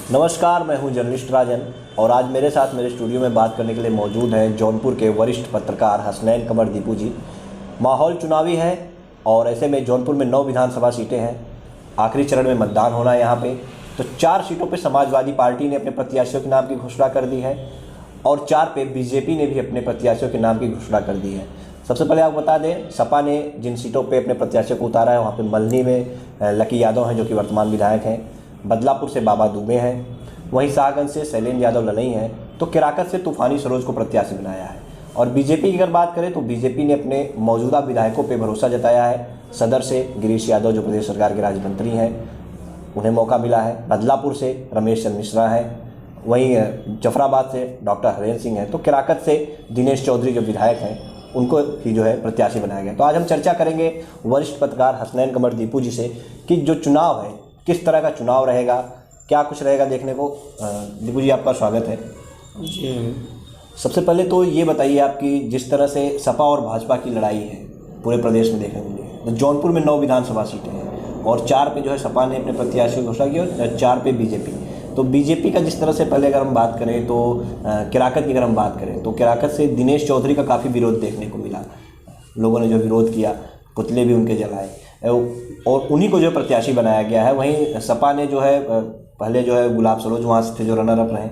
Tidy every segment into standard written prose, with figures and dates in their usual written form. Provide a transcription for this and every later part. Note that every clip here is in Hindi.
नमस्कार, मैं हूं जर्नलिस्ट राजन और आज मेरे साथ मेरे स्टूडियो में बात करने के लिए मौजूद हैं जौनपुर के वरिष्ठ पत्रकार हसनैन कमर दीपू जी। माहौल चुनावी है और ऐसे में जौनपुर में 9 विधानसभा सीटें हैं। आखिरी चरण में मतदान होना है यहाँ पे। तो 4 सीटों पे समाजवादी पार्टी ने अपने प्रत्याशियों के नाम की घोषणा कर दी है और 4 पे बीजेपी ने भी अपने प्रत्याशियों के नाम की घोषणा कर दी है। सबसे पहले आपको बता दें, सपा ने जिन सीटों पे अपने प्रत्याशियों को उतारा है वहाँ पे मल्हनी में लकी यादव हैं जो कि वर्तमान विधायक हैं, बदलापुर से बाबा दुबे हैं, वहीं शाहगंज से शैलेंद्र यादव लनई हैं, तो किराकत से तूफानी सरोज को प्रत्याशी बनाया है। और बीजेपी की अगर बात करें तो बीजेपी ने अपने मौजूदा विधायकों पर भरोसा जताया है। सदर से गिरीश यादव जो प्रदेश सरकार के राज्य मंत्री हैं, उन्हें मौका मिला है। बदलापुर से रमेश चंद्र मिश्रा हैं, वहीं जफराबाद से डॉक्टर हरेंद्र सिंह हैं, तो किराकत से दिनेश चौधरी जो विधायक हैं उनको ही जो है प्रत्याशी बनाया गया। तो आज हम चर्चा करेंगे वरिष्ठ पत्रकार हसनैन कमर दीपू जी से कि जो चुनाव है किस तरह का चुनाव रहेगा, क्या कुछ रहेगा देखने को। दीपू जी, आपका स्वागत है जी। सबसे पहले तो ये बताइए आपकी जिस तरह से सपा और भाजपा की लड़ाई है पूरे प्रदेश में देखने को मिली है। तो जौनपुर में 9 विधानसभा सीटें हैं और 4 पे जो है सपा ने अपने प्रत्याशी की घोषणा की और 4 पे बीजेपी। तो बीजेपी का जिस तरह से पहले अगर हम बात करें तो किराकत की अगर हम बात करें तो किराकत से दिनेश चौधरी का काफ़ी विरोध देखने को मिला। लोगों ने जो विरोध किया, पुतले भी उनके जलाए और उन्हीं को जो प्रत्याशी बनाया गया है। वहीं सपा ने जो है पहले जो है गुलाब सरोज वहाँ से थे जो रनर अप रहे,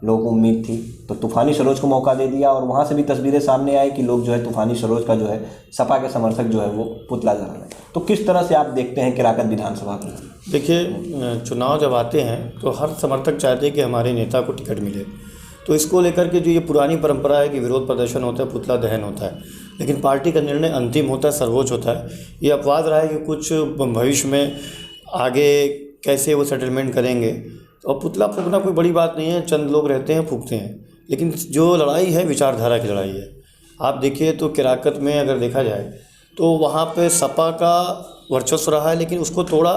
लोगों को उम्मीद थी, तो तूफानी सरोज को मौका दे दिया और वहाँ से भी तस्वीरें सामने आई कि लोग जो है तूफानी सरोज का जो है सपा के समर्थक जो है वो पुतला जला रहे हैं। तो किस तरह से आप देखते हैं किराकत विधानसभा को? देखिए, चुनाव जब आते हैं तो हर समर्थक चाहते हैं कि हमारे नेता को टिकट मिले। तो इसको लेकर के जो ये पुरानी परंपरा है कि विरोध प्रदर्शन होता है, पुतला दहन होता है, लेकिन पार्टी का निर्णय अंतिम होता है, सर्वोच्च होता है। ये अपवाद रहा है कि कुछ भविष्य में आगे कैसे वो सेटलमेंट करेंगे। और पुतला फूंकना कोई बड़ी बात नहीं है, चंद लोग रहते हैं फूंकते हैं, लेकिन जो लड़ाई है विचारधारा की लड़ाई है। आप देखिए तो किराकत में अगर देखा जाए तो वहाँ पे सपा का वर्चस्व रहा है, लेकिन उसको तोड़ा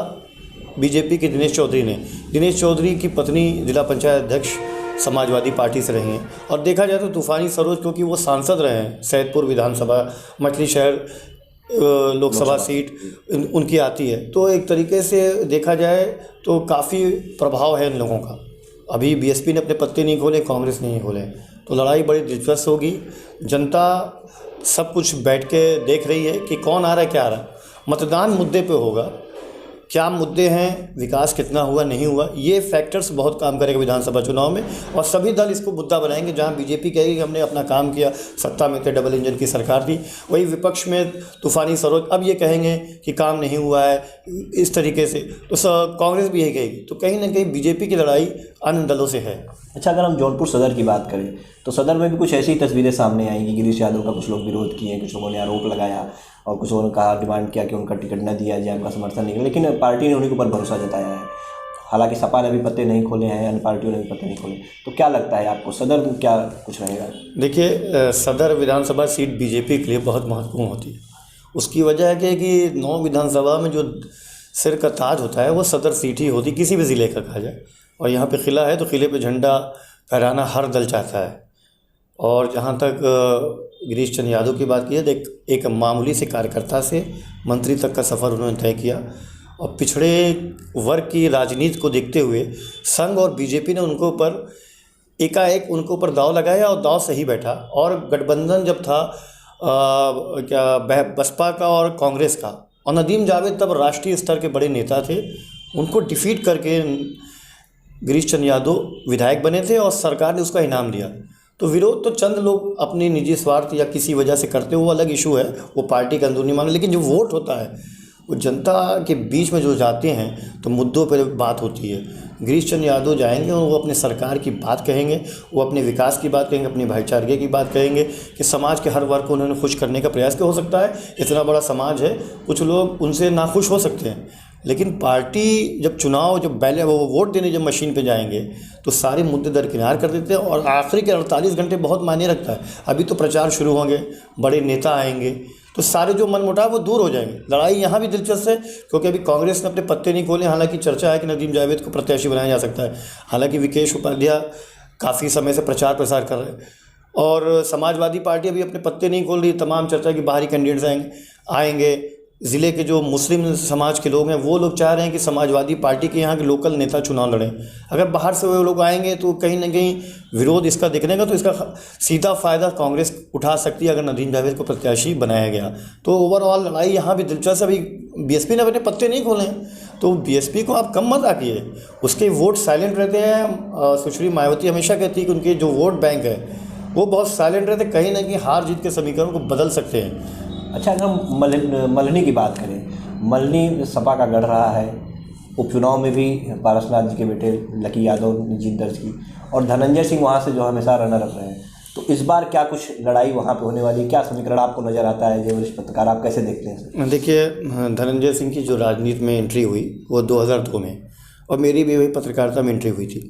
बीजेपी के दिनेश चौधरी ने। दिनेश चौधरी की पत्नी जिला पंचायत अध्यक्ष समाजवादी पार्टी से रही हैं और देखा जाए तो तूफानी सरोज क्योंकि वो सांसद रहे हैं, सैदपुर विधानसभा मछली शहर लोकसभा सीट उनकी आती है। तो एक तरीके से देखा जाए तो काफ़ी प्रभाव है इन लोगों का। अभी बीएसपी ने अपने पत्ते नहीं खोले, कांग्रेस ने नहीं खोले, तो लड़ाई बड़ी दिलचस्प होगी। जनता सब कुछ बैठ के देख रही है कि कौन आ रहा है, क्या आ रहा है। मतदान मुद्दे पे होगा, क्या मुद्दे हैं, विकास कितना हुआ नहीं हुआ, ये फैक्टर्स बहुत काम करेगा विधानसभा चुनाव में। और सभी दल इसको मुद्दा बनाएंगे। जहां बीजेपी कहेगी कि हमने अपना काम किया, सत्ता में थे, डबल इंजन की सरकार थी, वही विपक्ष में तूफानी सरोज अब ये कहेंगे कि काम नहीं हुआ है इस तरीके से। तो कांग्रेस भी यही कहेगी। तो कहीं ना कहीं बीजेपी की लड़ाई अन्य दलों से है। अच्छा, अगर हम जौनपुर सदर की बात करें तो सदर में भी कुछ ऐसी तस्वीरें सामने आई कि गिरीश यादव का कुछ लोग विरोध किए, कुछ लोगों ने आरोप लगाया और कुछ लोगों ने कहा, डिमांड किया कि उनका टिकट न दिया जाए, उनका समर्थन नहीं किया, लेकिन पार्टी ने उन्हीं के ऊपर भरोसा जताया है। हालांकि सपा ने भी पत्ते नहीं खोले हैं, अन्य पार्टियों ने भी पत्ते नहीं खोले। तो क्या लगता है आपको सदर में क्या कुछ रहेगा? देखिए, सदर विधानसभा सीट बीजेपी के लिए बहुत महत्वपूर्ण होती है। उसकी वजह है कि 9 विधानसभा में जो सिर का ताज होता है वो सदर सीट ही होती, किसी भी ज़िले का कहा जाए। और यहाँ पे किला है तो किले पे झंडा फहराना हर दल चाहता है। और जहाँ तक गिरीश चंद्र यादव की बात की है, एक मामूली से कार्यकर्ता से मंत्री तक का सफ़र उन्होंने तय किया। और पिछड़े वर्ग की राजनीति को देखते हुए संघ और बीजेपी ने उनको ऊपर एकाएक उनको ऊपर दाव लगाया और दाव सही बैठा। और गठबंधन जब था बसपा का और कांग्रेस का, और नदीम जावेद तब राष्ट्रीय स्तर के बड़े नेता थे, उनको डिफीट करके गिरीश चंद्र यादव विधायक बने थे और सरकार ने उसका इनाम दिया। तो विरोध तो चंद लोग अपने निजी स्वार्थ या किसी वजह से करते हो, वो अलग इशू है, वो पार्टी का अंदरूनी मामला। लेकिन जो वोट होता है वो जनता के बीच में जो जाते हैं तो मुद्दों पर बात होती है। गिरीश चंद्र यादव जाएंगे और वो अपने सरकार की बात कहेंगे, वो अपने विकास की बात कहेंगे, अपने भाईचारे की बात कहेंगे कि समाज के हर वर्ग को उन्होंने खुश करने का प्रयास किया। हो सकता है इतना बड़ा समाज है, कुछ लोग उनसे नाखुश हो सकते हैं, लेकिन पार्टी जब चुनाव वो वोट देने जब मशीन पे जाएंगे तो सारे मुद्दे दरकिनार कर देते हैं। और आखिरी के 48 घंटे बहुत मायने रखता है। अभी तो प्रचार शुरू होंगे, बड़े नेता आएंगे, तो सारे जो मनमुटाव वो दूर हो जाएंगे। लड़ाई यहाँ भी दिलचस्प है क्योंकि अभी कांग्रेस ने अपने पत्ते नहीं खोले। हालांकि चर्चा है कि नदीम जावेद को प्रत्याशी बनाया जा सकता है। हालांकि विकेश उपाध्याय काफ़ी समय से प्रचार प्रसार कर रहे हैं और समाजवादी पार्टी अभी अपने पत्ते नहीं खोल रही। तमाम चर्चा की बाहरी कैंडिडेट्स आएंगे। ज़िले के जो मुस्लिम समाज के लोग हैं वो लोग चाह रहे हैं कि समाजवादी पार्टी के यहाँ के लोकल नेता चुनाव लड़ें। अगर बाहर से वो लोग आएंगे तो कहीं ना कहीं विरोध इसका दिखने का, तो इसका सीधा फ़ायदा कांग्रेस उठा सकती है अगर नदीम जावेद को प्रत्याशी बनाया गया। तो ओवरऑल लड़ाई यहाँ भी दिलचस्प। अभी बीएसपी ने अपने पत्ते नहीं खोले हैं, तो बीएसपी को आप कम मत आकिए, उसके वोट साइलेंट रहते हैं। सुश्री मायावती हमेशा कहती है कि उनके जो वोट बैंक है वो बहुत साइलेंट रहते, कहीं ना कहीं हार जीत के समीकरण को बदल सकते हैं। अच्छा, अगर हम मल्हनी की बात करें, मल्हनी सपा का गढ़ रहा है। उपचुनाव में भी पारसनाथ जी के बेटे लकी यादव ने जीत दर्ज की और धनंजय सिंह वहाँ से जो हमेशा रनर अप रहे हैं। तो इस बार क्या कुछ लड़ाई वहाँ पे होने वाली, क्या समीकरण आपको नज़र आता है? जो वरिष्ठ पत्रकार, आप कैसे देखते हैं? देखिए, धनंजय सिंह की जो राजनीति में एंट्री हुई वो 2002 में, और मेरी भी वही पत्रकारिता में एंट्री हुई थी।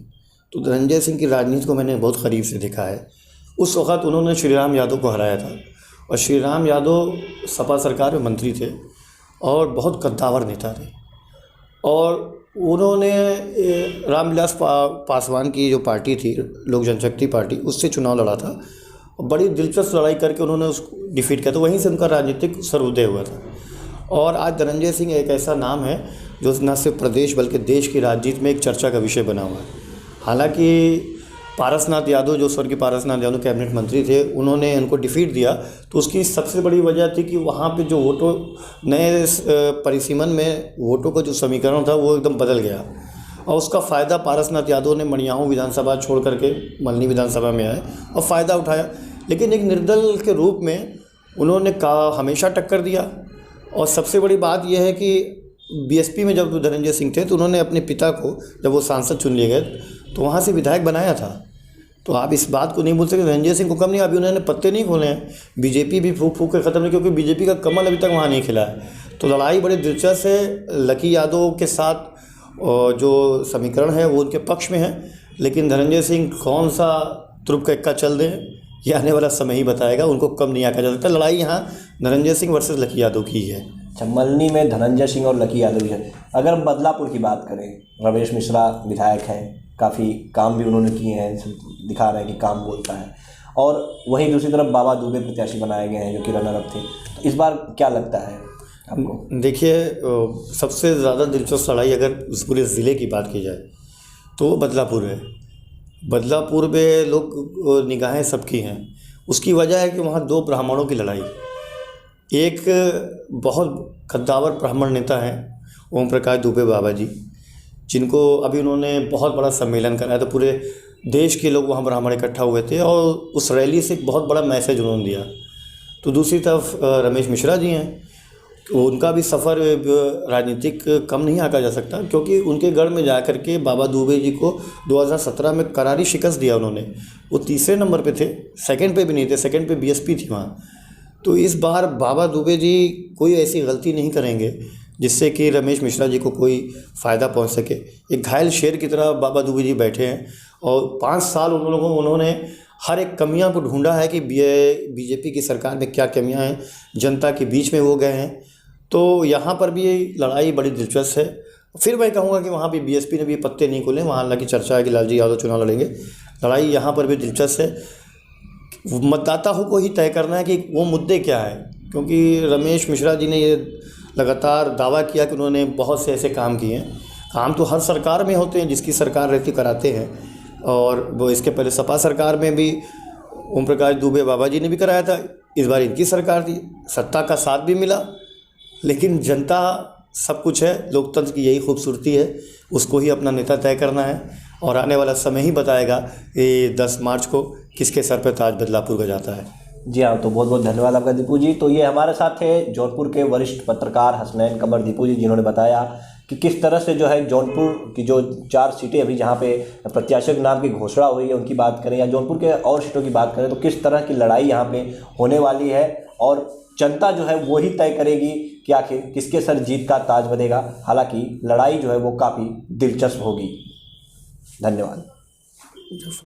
तो धनंजय सिंह की राजनीति को मैंने बहुत करीब से देखा है। उस वक़्त उन्होंने श्री राम यादव को हराया था, और श्री राम यादव सपा सरकार में मंत्री थे और बहुत कद्दावर नेता थे। और उन्होंने रामविलास पासवान की जो पार्टी थी, लोक जनशक्ति पार्टी, उससे चुनाव लड़ा था और बड़ी दिलचस्प लड़ाई करके उन्होंने उसको डिफीट किया। तो वहीं से उनका राजनीतिक सर्वोदय हुआ था। और आज धनंजय सिंह एक ऐसा नाम है जो न सिर्फ प्रदेश बल्कि देश की राजनीति में एक चर्चा का विषय बना हुआ है। हालांकि पारसनाथ यादव, जो स्वर्गीय पारसनाथ यादव कैबिनेट मंत्री थे, उन्होंने इनको डिफीट दिया। तो उसकी सबसे बड़ी वजह थी कि वहाँ पे जो वोटों, नए परिसीमन में वोटों का जो समीकरण था वो एकदम बदल गया, और उसका फ़ायदा पारसनाथ यादव ने मणियाहू विधानसभा छोड़ करके मल्हनी विधानसभा में आए और फ़ायदा उठाया। लेकिन एक निर्दल के रूप में उन्होंने हमेशा टक्कर दिया। और सबसे बड़ी बात यह है कि बीएसपी में जब धनंजय सिंह थे तो उन्होंने अपने पिता को, जब वो सांसद चुन लिए गए, तो वहाँ से विधायक बनाया था। तो आप इस बात को नहीं बोल सकते धनंजय सिंह को कम नहीं। अभी उन्होंने पत्ते नहीं खोले हैं, बीजेपी भी फूक फूक के ख़त्म नहीं, क्योंकि बीजेपी का कमल अभी तक वहाँ नहीं खिला है। तो लड़ाई बड़ी दिलचस्प है। लकी यादव के साथ जो समीकरण है वो उनके पक्ष में है, लेकिन धनंजय सिंह कौन सा तुरुप का इक्का चल दें ये आने वाला समय ही बताएगा। उनको कम नहीं आका जा सकता। लड़ाई यहाँ धनंजय सिंह वर्सेस लकी यादव की है। अच्छा, मल्हनी में धनंजय सिंह और लकी यादव है। अगर बदलापुर की बात करें, रमेश मिश्रा विधायक हैं, काफ़ी काम भी उन्होंने किए हैं, दिखा रहे हैं कि काम बोलता है। और वहीं दूसरी तरफ बाबा दुबे प्रत्याशी बनाए गए हैं जो कि रनर अप थे। तो इस बार क्या लगता है आपको? देखिए, सबसे ज़्यादा दिलचस्प लड़ाई अगर उस पूरे ज़िले की बात की जाए तो बदलापुर है। बदलापुर में लोग निगाहें सबकी हैं। उसकी वजह है कि वहाँ दो ब्राह्मणों की लड़ाई। एक बहुत कद्दावर ब्राह्मण नेता हैं ओम प्रकाश दुबे बाबा जी, जिनको अभी उन्होंने बहुत बड़ा सम्मेलन कराया था। पूरे देश के लोग वहाँ ब्राह्मण इकट्ठा हुए थे और उस रैली से एक बहुत बड़ा मैसेज उन्होंने दिया। तो दूसरी तरफ रमेश मिश्रा जी हैं, उनका भी सफ़र राजनीतिक कम नहीं आका जा सकता, क्योंकि उनके गढ़ में जाकर के बाबा दुबे जी को 2017 में करारी शिकस्त दिया उन्होंने। वो तीसरे नंबर पे थे, सेकंड पे भी नहीं थे, सेकंड पे बीएसपी थी वहाँ। तो इस बार बाबा दुबे जी कोई ऐसी गलती नहीं करेंगे जिससे कि रमेश मिश्रा जी को कोई फ़ायदा पहुंच सके। एक घायल शेर की तरह बाबा दुबे जी बैठे हैं और 5 साल उन्होंने हर एक कमियां को ढूंढा है कि बीजेपी की सरकार में क्या कमियां हैं, जनता के बीच में वो गए हैं। तो यहाँ पर भी लड़ाई बड़ी दिलचस्प है। फिर मैं कहूँगा कि वहाँ भी बीएसपी ने भी पत्ते नहीं खोले। वहाँ हालांकि चर्चा है कि लालजी यादव चुनाव लड़ेंगे। लड़ाई यहाँ पर भी दिलचस्प है। मतदाता को ही तय करना है कि वो मुद्दे क्या हैं, क्योंकि रमेश मिश्रा जी ने ये लगातार दावा किया कि उन्होंने बहुत से ऐसे काम किए हैं। काम तो हर सरकार में होते हैं, जिसकी सरकार रहती कराते हैं। और वो इसके पहले सपा सरकार में भी ओम प्रकाश दुबे बाबा जी ने भी कराया था। इस बार इनकी सरकार थी, सत्ता का साथ भी मिला, लेकिन जनता सब कुछ है। लोकतंत्र की यही खूबसूरती है, उसको ही अपना नेता तय करना है। और आने वाला समय ही बताएगा कि 10 मार्च को किसके सर पर ताज बदलापुर का जाता है। जी हाँ, तो बहुत बहुत धन्यवाद आपका दीपू जी। तो ये हमारे साथ थे जौनपुर के वरिष्ठ पत्रकार हसनैन कमर दीपू जी, जिन्होंने बताया कि किस तरह से जो है जौनपुर की जो 4 सीटें अभी जहाँ पे प्रत्याशियों के नाम की घोषणा हुई है उनकी बात करें, या जौनपुर के और सीटों की बात करें, तो किस तरह की लड़ाई यहाँ पे होने वाली है। और जनता जो है वो ही तय करेगी कि आखिर किसके सर जीत का ताज बनेगा। हालांकि लड़ाई जो है वो काफ़ी दिलचस्प होगी। धन्यवाद।